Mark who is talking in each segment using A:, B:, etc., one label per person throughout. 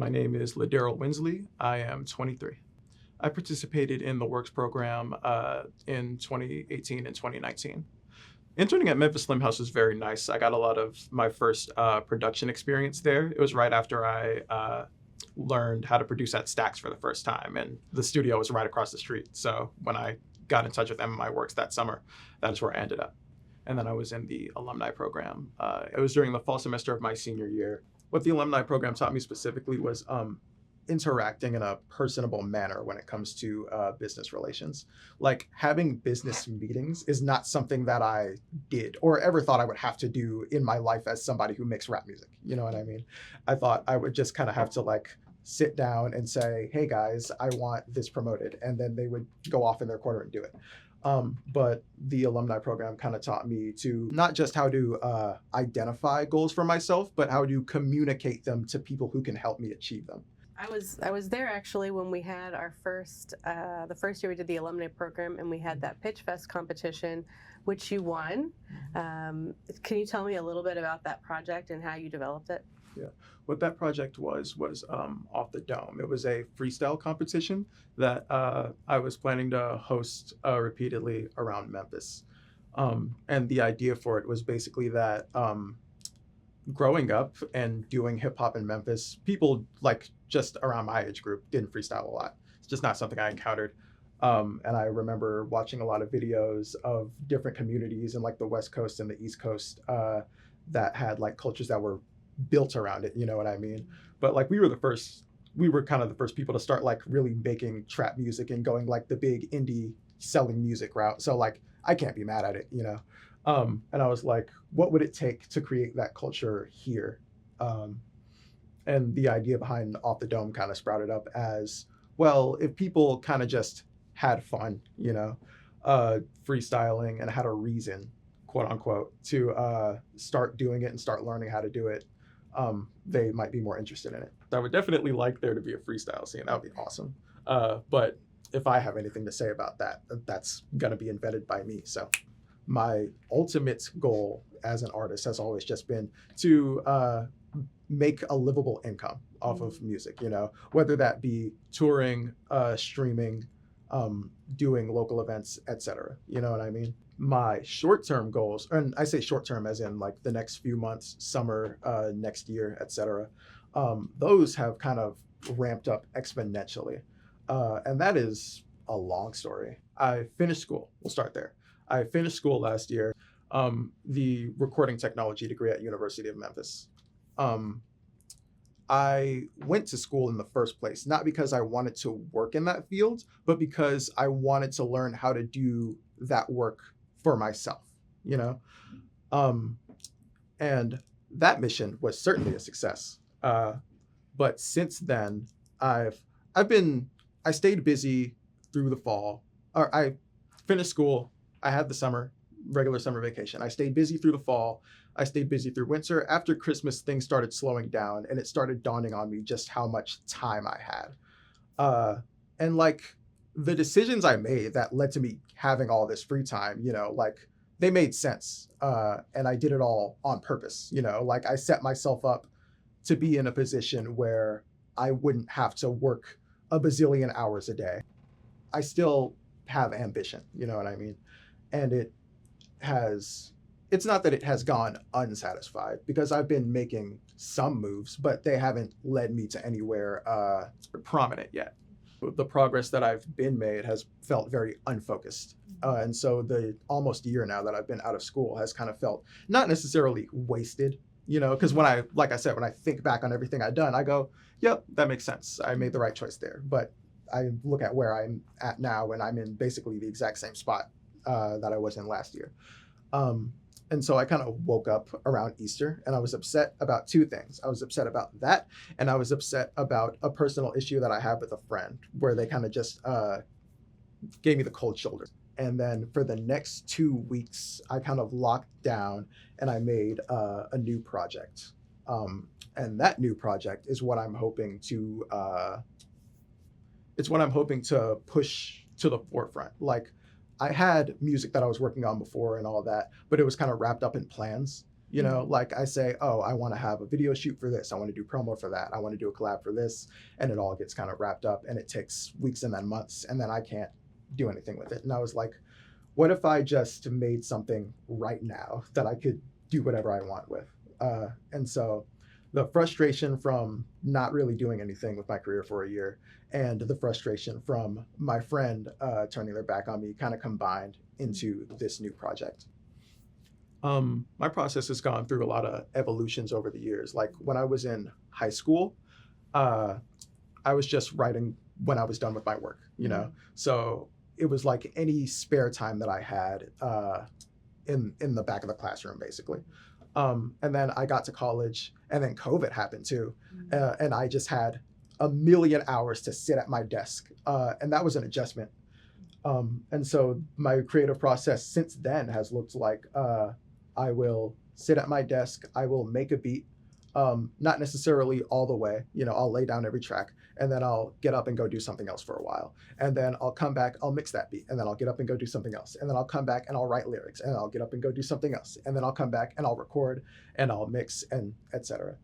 A: My name is LaDarryl Winsley. I am 23. I participated in the Works program in 2018 and 2019. Interning at Memphis Slim House was very nice. I got a lot of my first production experience there. It was right after I learned how to produce at Stax for the first time, and the studio was right across the street. So when I got in touch with MMI Works that summer, that is where I ended up. And then I was in the alumni program. It was during the fall semester of my senior year. What the alumni program taught me specifically was interacting in a personable manner when it comes to business relations. Like, having business meetings is not something that I did or ever thought I would have to do in my life as somebody who makes rap music. You know what I mean? I thought I would just kind of have to sit down and say, hey guys, I want this promoted. And then they would go off in their corner and do it. But the alumni program kind of taught me to not just how to identify goals for myself, but how to communicate them to people who can help me achieve them.
B: I was there actually when we had our the first year we did the alumni program, and we had that Pitch Fest competition, which you won. Can you tell me a little bit about that project and how you developed it?
A: Yeah, what that project was Off the Dome. It was a freestyle competition that I was planning to host repeatedly around Memphis. And the idea for it was basically that growing up and doing hip hop in Memphis, people just around my age group didn't freestyle a lot. It's just not something I encountered. And I remember watching a lot of videos of different communities in the West Coast and the East Coast that had cultures that were built around it, you know what I mean? But we were kind of the first people to start really making trap music and going the big indie selling music route. So I can't be mad at it, you know? And I was like, what would it take to create that culture here? And the idea behind Off the Dome kind of sprouted up as, well, if people kind of just had fun, you know, freestyling and had a reason, quote unquote, to start doing it and start learning how to do it, they might be more interested in it. I would definitely like there to be a freestyle scene. That would be awesome. But if I have anything to say about that, that's going to be invented by me. So my ultimate goal as an artist has always just been to make a livable income off of music, you know, whether that be touring, streaming, doing local events, etc. You know what I mean? My short-term goals, and I say short-term as in the next few months, summer, next year, etc. Those have kind of ramped up exponentially. And that is a long story. I finished school. We'll start there. I finished school last year, the recording technology degree at University of Memphis. I went to school in the first place, not because I wanted to work in that field, but because I wanted to learn how to do that work for myself, you know? And that mission was certainly a success. But since then, I stayed busy through the fall. Or I finished school. I had the regular summer vacation. I stayed busy through the fall. I stayed busy through winter. After Christmas, things started slowing down, and it started dawning on me just how much time I had. And the decisions I made that led to me having all this free time, you know, they made sense. And I did it all on purpose, you know, I set myself up to be in a position where I wouldn't have to work a bazillion hours a day. I still have ambition, you know what I mean? And it's not that it has gone unsatisfied, because I've been making some moves, but they haven't led me to anywhere prominent yet. The progress that I've been made has felt very unfocused. And so the almost year now that I've been out of school has kind of felt not necessarily wasted, you know, because when I think back on everything I've done, I go, yep, that makes sense. I made the right choice there. But I look at where I'm at now, and I'm in basically the exact same spot that I was in last year. And so I kind of woke up around Easter, and I was upset about two things. I was upset about that, and I was upset about a personal issue that I have with a friend, where they kind of just gave me the cold shoulder. And then for the next 2 weeks, I kind of locked down and I made a new project. And that new project is what I'm hoping to push to the forefront. I had music that I was working on before and all that, but it was kind of wrapped up in plans. You know, like I say, oh, I want to have a video shoot for this. I want to do promo for that. I want to do a collab for this. And it all gets kind of wrapped up and it takes weeks and then months. And then I can't do anything with it. And I was like, what if I just made something right now that I could do whatever I want with? And so the frustration from not really doing anything with my career for a year and the frustration from my friend turning their back on me kind of combined into this new project. My process has gone through a lot of evolutions over the years. Like when I was in high school, I was just writing when I was done with my work, you know? So it was like any spare time that I had in the back of the classroom, basically. And then I got to college and then COVID happened too. And I just had a million hours to sit at my desk. And that was an adjustment. And so my creative process since then has looked like I will sit at my desk, I will make a beat, not necessarily all the way, you know, I'll lay down every track and then I'll get up and go do something else for a while. And then I'll come back, I'll mix that beat and then I'll get up and go do something else. And then I'll come back and I'll write lyrics and I'll get up and go do something else. And then I'll come back and I'll record and I'll mix and etc.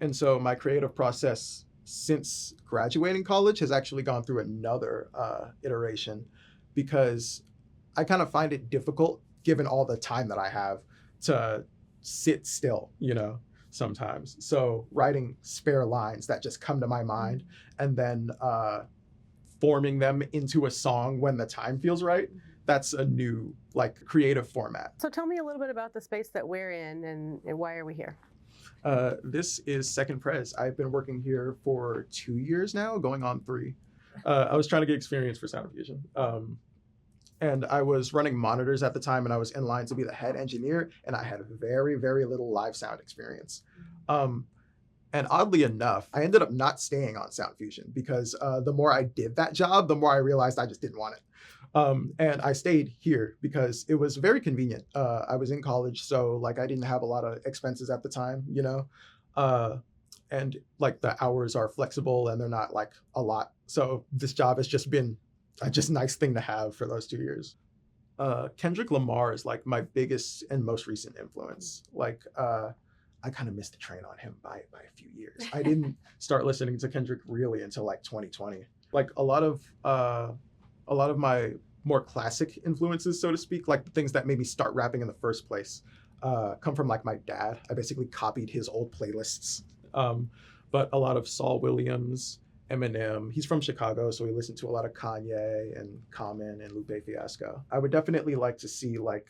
A: And so my creative process since graduating college has actually gone through another iteration because I kind of find it difficult given all the time that I have to sit still, you know, sometimes. So writing spare lines that just come to my mind and then forming them into a song when the time feels right, that's a new like creative format.
B: So tell me a little bit about the space that we're in and why are we here?
A: This is Second Pres. I've been working here for 2 years now, going on 3. I was trying to get experience for sound fusion. And I was running monitors at the time and I was in line to be the head engineer and I had very, very little live sound experience. And oddly enough, I ended up not staying on Sound Fusion because the more I did that job, the more I realized I just didn't want it. And I stayed here because it was very convenient. I was in college, so like I didn't have a lot of expenses at the time, you know? And like the hours are flexible and they're not like a lot. So this job has just been a just nice thing to have for those 2 years. Kendrick Lamar is like my biggest and most recent influence. Like I kind of missed the train on him by a few years. I didn't start listening to Kendrick really until like 2020. Like a lot of my more classic influences, so to speak, like the things that made me start rapping in the first place, come from like my dad. I basically copied his old playlists. But a lot of Saul Williams, Eminem. He's from Chicago, so he listened to a lot of Kanye and Common and Lupe Fiasco. I would definitely like to see like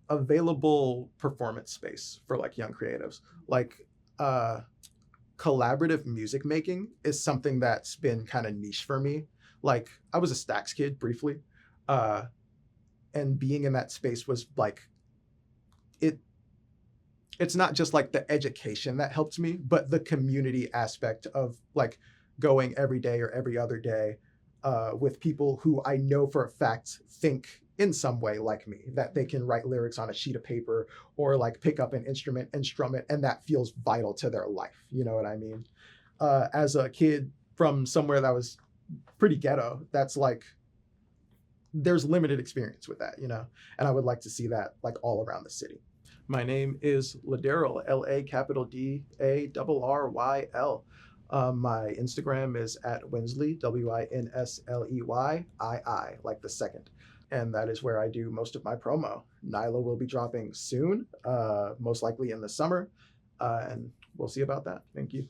A: available performance space for like young creatives. Like collaborative music making is something that's been kind of niche for me. Like I was a Stax kid briefly, and being in that space was like it's not just like the education that helped me, but the community aspect of like going every day or every other day with people who I know for a fact think in some way like me, that they can write lyrics on a sheet of paper or like pick up an instrument and strum it, and that feels vital to their life. You know what I mean? As a kid from somewhere that was pretty ghetto, that's like, there's limited experience with that, you know? And I would like to see that like all around the city. My name is LaDarryl, LaDarryl. My Instagram is at Winsley, WINSLEYII, like the second. And that is where I do most of my promo. Nyla will be dropping soon, most likely in the summer. And we'll see about that. Thank you.